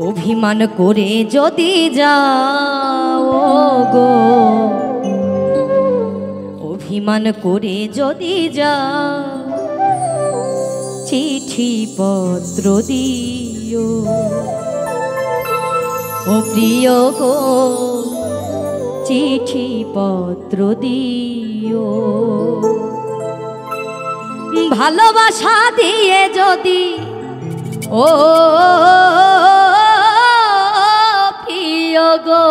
অভিমান করে যদি যাও গো, অভিমান করে যদি যাও, চিঠি পত্র দিও ও প্রিয় গো, চিঠি পত্র দিও। ভালোবাসা দিয়ে যদি ও প্রিয় গো,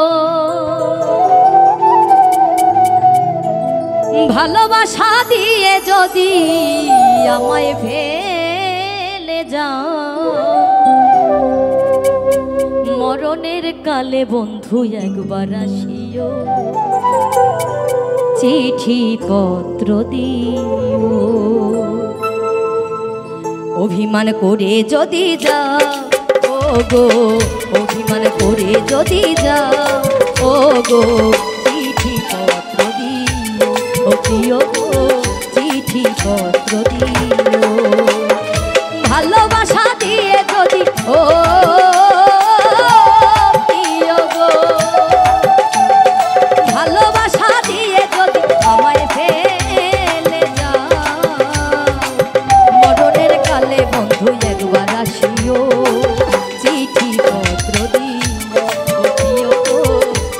ভালোবাসা দিয়ে যদি আমায় ফেলে যাও, মরণের কালে বন্ধু একবার আসিও, চিঠি পত্র দিও। অভিমান করে যদি যাও ও গো, অভিমান করে যদি যাও ও গো, চিঠি পত্র দিও ও প্রিয় গো, চিঠি পত্র দিও। ভালোবাসা দিয়ে যদি ও প্রিয় গো, ভালোবাসা দিয়ে যদি আমায় ফেলে যাও, মরণের কালে বন্ধু একবার আসিও, চিঠি পত্র দিও ও প্রিয় গো,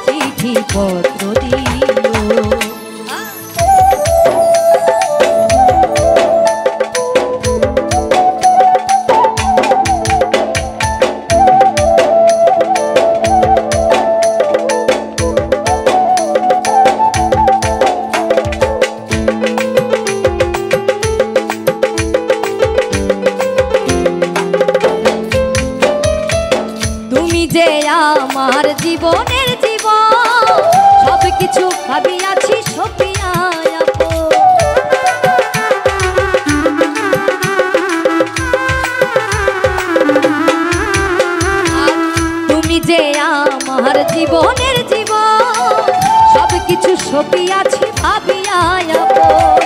চিঠি পত্র দিও। যে আমার জীবনের জীবন, সব কিছু ভাবিয়াছি সপিয়া আপন। তুমি যে আমার জীবনের জীবন, সব কিছু সপিয়াছি ভাবিয়া আপন।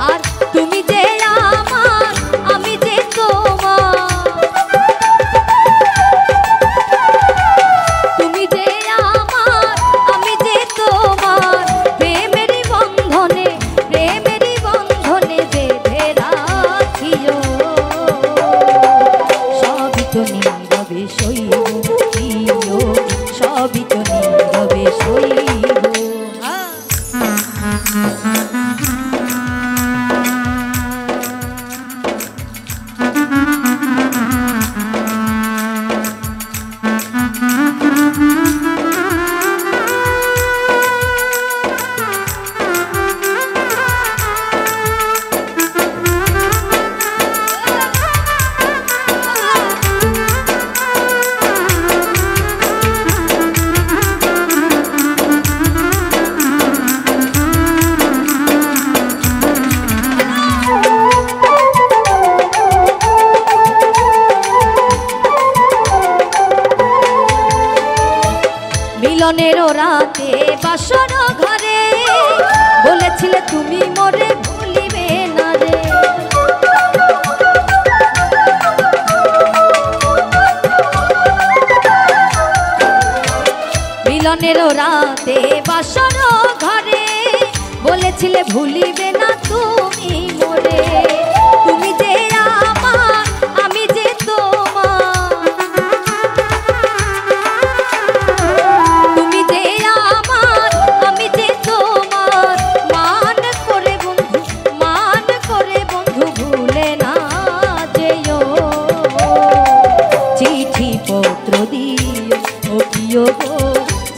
আর তুমি যে আমার, আমি যে তোমার, সবই তো নীরবে সইব। মিলনের রাতে বাসর ঘরে বলেছিলে তুমি মোরে ভুলিবে না রে। মিলনের রাতে বাসর ঘরে বলেছিলে ভুলিবে না তুমি মোরে। তুমি যে আমার, আমি যে তোমার, তুমি যে আমার, আমি যে তোমার, মান করে বন্ধু, মান করে বন্ধু ভুলে না যেও। চিঠি পত্র দিও ও প্রিয় গো,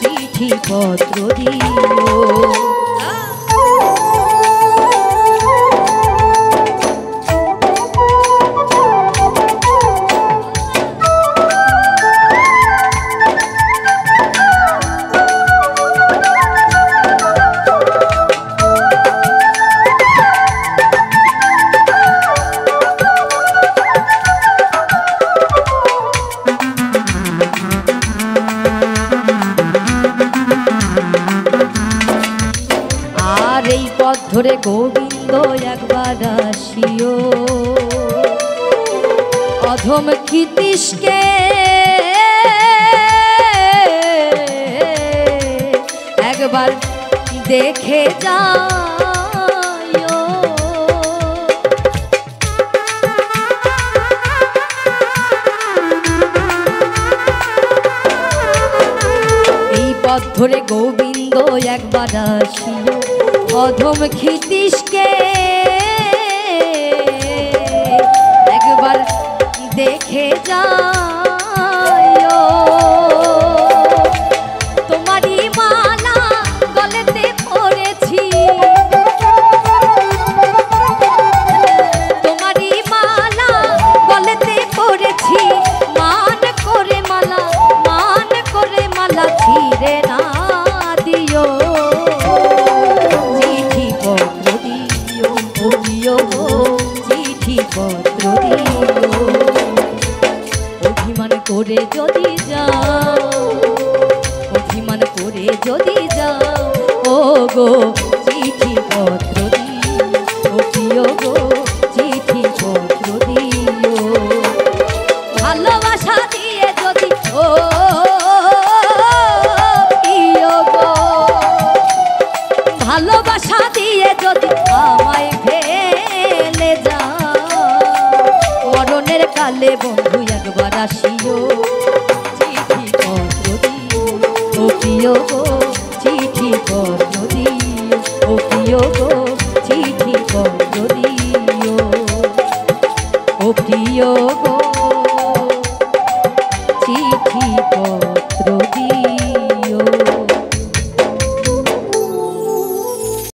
চিঠি পত্র দিও। ধরে গোবিন্দ একবার আসি দিও। অধম ক্ষিতীশকে একবার দেখে যাও। এই পথ ধরে গোবিন্দ একবার আসিও, অধম ক্ষিতীশকে একবার দেখে যাও। তোমারই মালা গলেতে পড়েছি, তোমারই মালা গলেতে পড়েছি, মান করে মালা, মান করে মালা ছিঁড়ে না দিও। চিঠি পত্র দিও, দিও গো চিঠি পত্র দিও। অভিমান করে যদি যাও, অভিমান করে যদি যাও, ও গো চিঠি পত্র দিও গো চিঠি পত্র দিও। ভালোবাসা দিয়ে যদি ও প্রিয় গো, ভালোবাসা দিয়ে যদি আমায় ফেলে যাও, মরণের কালে বন্ধু একবার আসিও। চিঠি পত্র দিও ও প্রিয় গো চিঠি পত্র দিও ও প্রিয় গো।